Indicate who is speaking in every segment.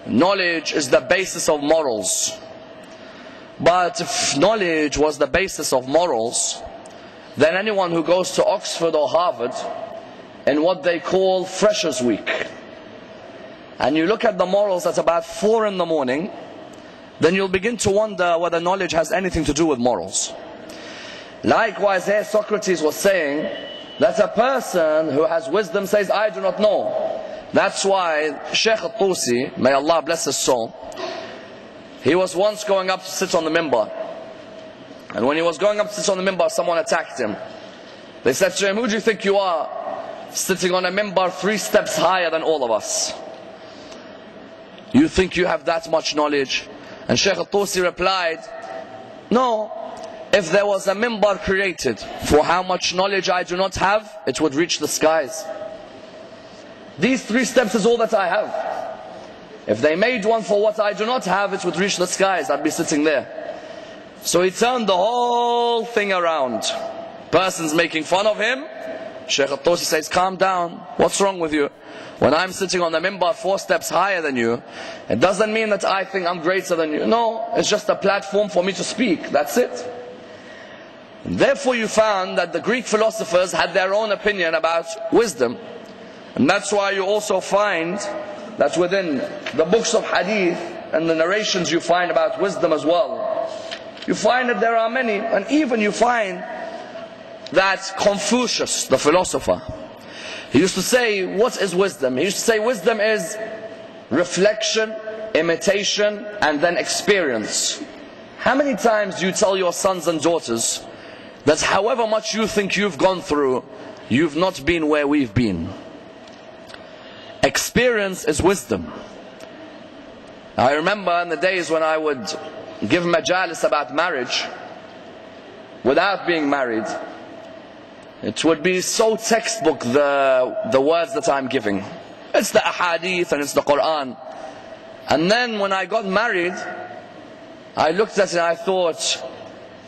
Speaker 1: knowledge is the basis of morals. But if knowledge was the basis of morals, then anyone who goes to Oxford or Harvard in what they call Freshers Week, and you look at the morals at about 4 in the morning, then you'll begin to wonder whether knowledge has anything to do with morals. Likewise, here Socrates was saying that a person who has wisdom says, I do not know. That's why Sheikh al-Tusi, may Allah bless his soul, he was once going up to sit on the minbar. And when he was going up to sit on the minbar, someone attacked him. They said to him, who do you think you are, sitting on a minbar 3 steps higher than all of us? You think you have that much knowledge? And Sheikh al-Tusi replied, no, if there was a minbar created for how much knowledge I do not have, it would reach the skies. These 3 steps is all that I have. If they made one for what I do not have, it would reach the skies. I'd be sitting there. So he turned the whole thing around. Persons making fun of him. Sheikh al-Tusi says, calm down. What's wrong with you? When I'm sitting on the minbar 4 steps higher than you, it doesn't mean that I think I'm greater than you. No, it's just a platform for me to speak. That's it. And therefore you found that the Greek philosophers had their own opinion about wisdom. And that's why you also find that within the books of hadith and the narrations you find about wisdom as well, you find that there are many, and even you find that Confucius, the philosopher, he used to say, what is wisdom? He used to say wisdom is reflection, imitation, and then experience. How many times do you tell your sons and daughters that however much you think you've gone through, you've not been where we've been? Experience is wisdom. I remember in the days when I would give majalis about marriage without being married, it would be so textbook the words that I'm giving. It's the ahadith and it's the Quran. And then when I got married, I looked at it and I thought,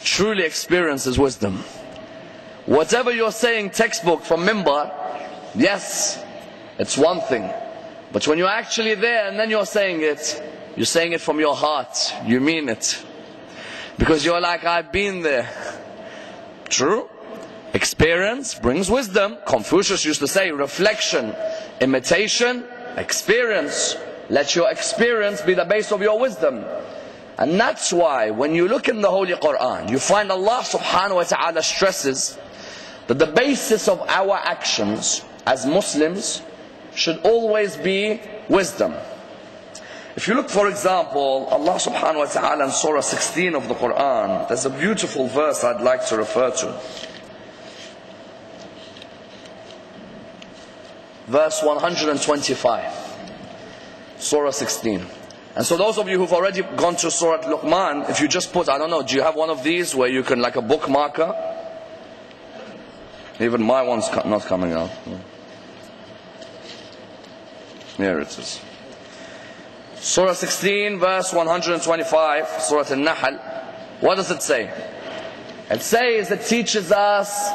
Speaker 1: truly experience is wisdom. Whatever you're saying textbook from mimbar, yes, it's one thing. But when you're actually there and then you're saying it from your heart. You mean it. Because you're like, I've been there. True. Experience brings wisdom. Confucius used to say, reflection, imitation, experience. Let your experience be the base of your wisdom. And that's why when you look in the Holy Quran, you find Allah subhanahu wa ta'ala stresses that the basis of our actions as Muslims should always be wisdom. If you look, for example, Allah subhanahu wa ta'ala in Surah 16 of the Quran, there's a beautiful verse I'd like to refer to. Verse 125. Surah 16. And so those of you who've already gone to Surah Luqman, if you just put, I don't know, do you have one of these where you can, like a bookmarker? Even my one's not coming out. Here it is. Surah 16, verse 125, Surah Al-Nahl. What does it say? It says, it teaches us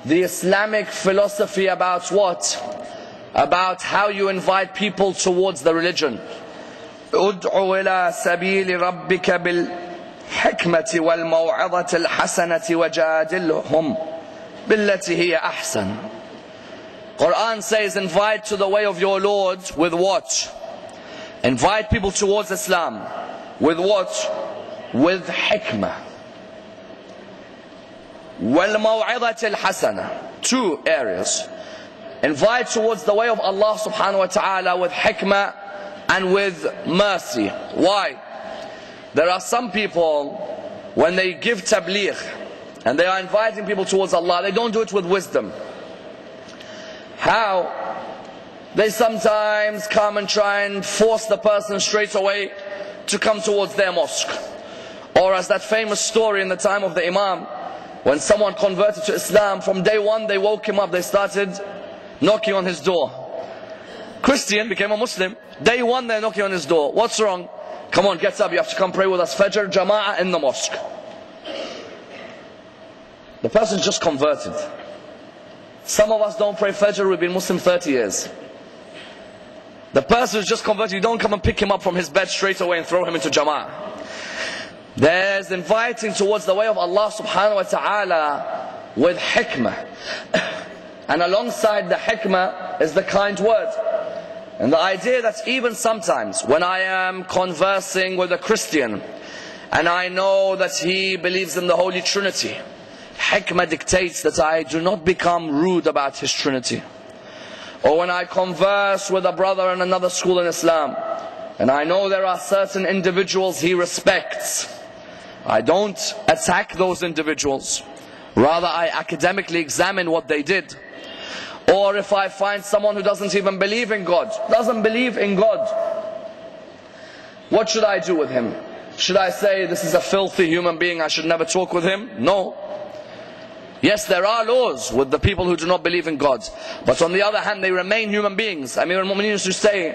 Speaker 1: the Islamic philosophy about what? About how you invite people towards the religion. ادع إلى سبيل ربك بالحكمة والموعظة الحسنة وجادلهم بالتي هي أحسن. Quran says, invite to the way of your Lord with what? Invite people towards Islam. With what? With hikmah. وَالْمَوْعِظَةِ الْحَسَنَةِ. 2 areas. Invite towards the way of Allah subhanahu wa ta'ala with hikmah and with mercy. Why? There are some people, when they give tabligh and they are inviting people towards Allah, they don't do it with wisdom. How? They sometimes come and try and force the person straight away to come towards their mosque. Or as that famous story in the time of the Imam, when someone converted to Islam, from day one they woke him up, they started knocking on his door. Christian became a Muslim. Day one they're knocking on his door. What's wrong? Come on, get up, you have to come pray with us Fajr Jama'ah in the mosque. The person just converted. Some of us don't pray Fajr, we've been Muslim 30 years. The person who's just converted, you don't come and pick him up from his bed straight away and throw him into Jama'ah. There's inviting towards the way of Allah subhanahu wa ta'ala with hikmah. And alongside the hikmah is the kind word. And the idea that even sometimes when I am conversing with a Christian and I know that he believes in the Holy Trinity, hikmah dictates that I do not become rude about his Trinity. Or when I converse with a brother in another school in Islam and I know there are certain individuals he respects, I don't attack those individuals. Rather, I academically examine what they did. Or if I find someone who doesn't even believe in God, what should I do with him? Should I say this is a filthy human being, I should never talk with him? No. Yes, there are laws with the people who do not believe in God, but on the other hand they remain human beings. Ammar Nakshawani used to say,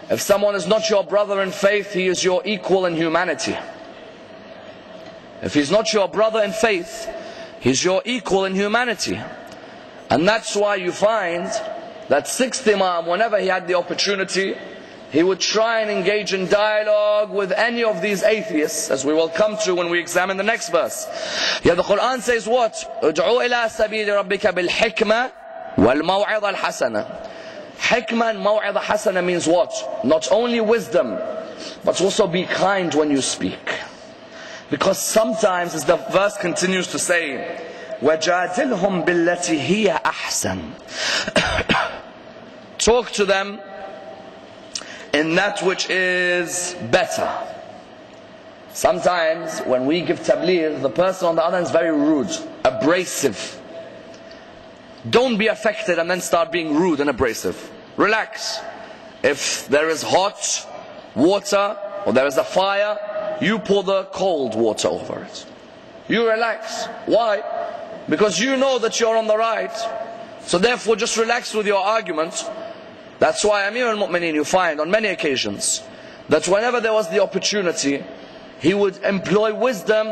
Speaker 1: if someone is not your brother in faith, he is your equal in humanity. If he's not your brother in faith, he's your equal in humanity. And that's why you find that sixth Imam, whenever he had the opportunity, he would try and engage in dialogue with any of these atheists, as we will come to when we examine the next verse. Yeah, the Quran says what? ادعو إلى سبيل ربك بالحكمة والموعظة الحسنة. Hikmah and maw'idah hasana means what? Not only wisdom, but also be kind when you speak. Because sometimes, as the verse continues to say, وَجَادِلْهُمْ بِالَّتِي هِيَ أَحْسَنُ. Talk to them in that which is better. Sometimes when we give tabligh, the person on the other end is very rude, abrasive. Don't be affected and then start being rude and abrasive. Relax. If there is hot water or there is a fire, you pour the cold water over it. You relax. Why? Because you know that you're on the right. So therefore just relax with your argument. That's why Amir al-Mu'mineen, you find on many occasions that whenever there was the opportunity, he would employ wisdom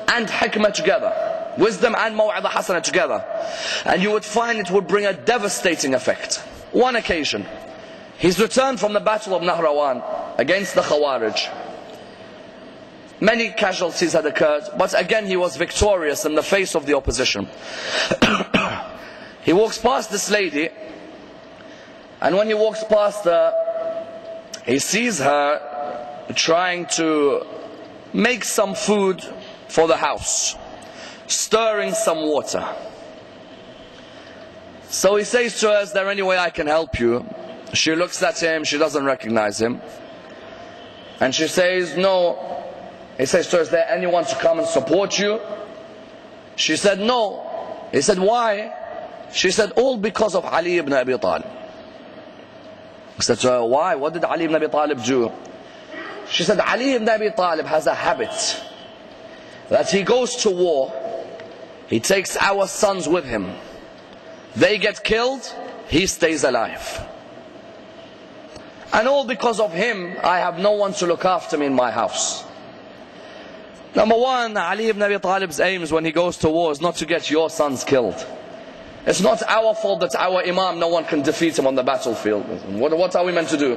Speaker 1: and hikmah together. Wisdom and maw'idah hasana together. And you would find it would bring a devastating effect. One occasion, he's returned from the battle of Nahrawan against the Khawarij. Many casualties had occurred, but again he was victorious in the face of the opposition. He walks past this lady, and when he walks past her, he sees her trying to make some food for the house, stirring some water. So he says to her, is there any way I can help you? She looks at him, she doesn't recognize him, and she says, no. He says to her, is there anyone to come and support you? She said, no. He said, why? She said, all because of Ali ibn Abi Talib. He said to her, why? What did Ali ibn Abi Talib do? She said, Ali ibn Abi Talib has a habit that he goes to war, he takes our sons with him. They get killed, he stays alive. And all because of him, I have no one to look after me in my house. Number one, Ali ibn Abi Talib's aims when he goes to war is not to get your sons killed. It's not our fault that our Imam, no one can defeat him on the battlefield. What are we meant to do?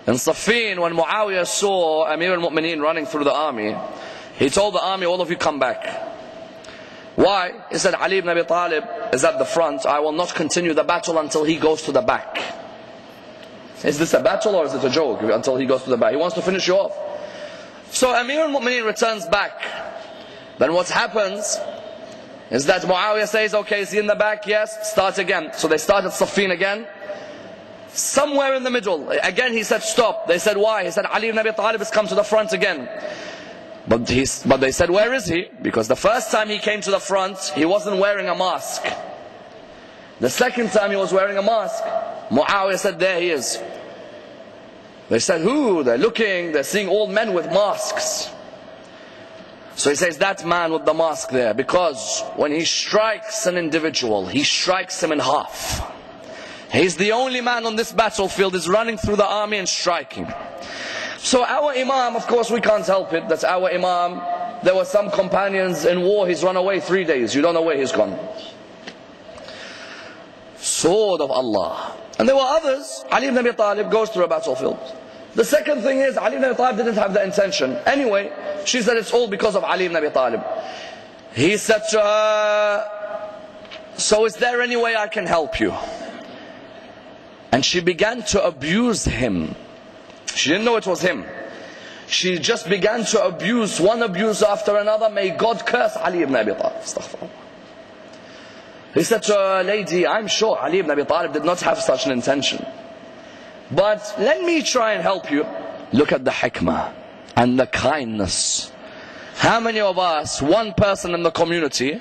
Speaker 1: In Siffin, when Muawiyah saw Amir al-Mu'mineen running through the army, he told the army, all of you come back. Why? He said, Ali ibn Abi Talib is at the front, I will not continue the battle until he goes to the back. Is this a battle or is it a joke? Until he goes to the back. He wants to finish you off. So Amir al-Mu'mineen returns back. Then what happens is that Muawiyah says, okay, is he in the back? Yes, start again. So they started Siffin again. Somewhere in the middle, again he said stop. They said why? He said Ali ibn Abi Talib has come to the front again. But they said, where is he? Because the first time he came to the front, he wasn't wearing a mask. The second time he was wearing a mask. Muawiyah said, there he is. They said, who? They're looking, they're seeing all men with masks. So he says, that man with the mask there, because when he strikes an individual, he strikes him in half. He's the only man on this battlefield, is running through the army and striking. So our Imam, of course we can't help it, that's our Imam. There were some companions in war, he's run away 3 days, you don't know where he's gone. Sword of Allah. And there were others. Ali ibn Abi Talib goes through a battlefield. The second thing is, Ali ibn Abi Talib didn't have the intention. Anyway, she said it's all because of Ali ibn Abi Talib. He said to her, so is there any way I can help you? And she began to abuse him. She didn't know it was him. She just began to abuse, one abuse after another. May God curse Ali ibn Abi Talib. Astaghfirullah. He said to her, lady, I'm sure Ali ibn Abi Talib did not have such an intention. But let me try and help you. Look at the hikmah and the kindness. How many of us, one person in the community,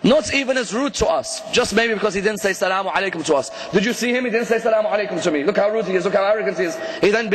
Speaker 1: not even is rude to us, just maybe because he didn't say salamu alaikum to us. Did you see him? He didn't say salamu alaikum to me. Look how rude he is, look how arrogant he is. He then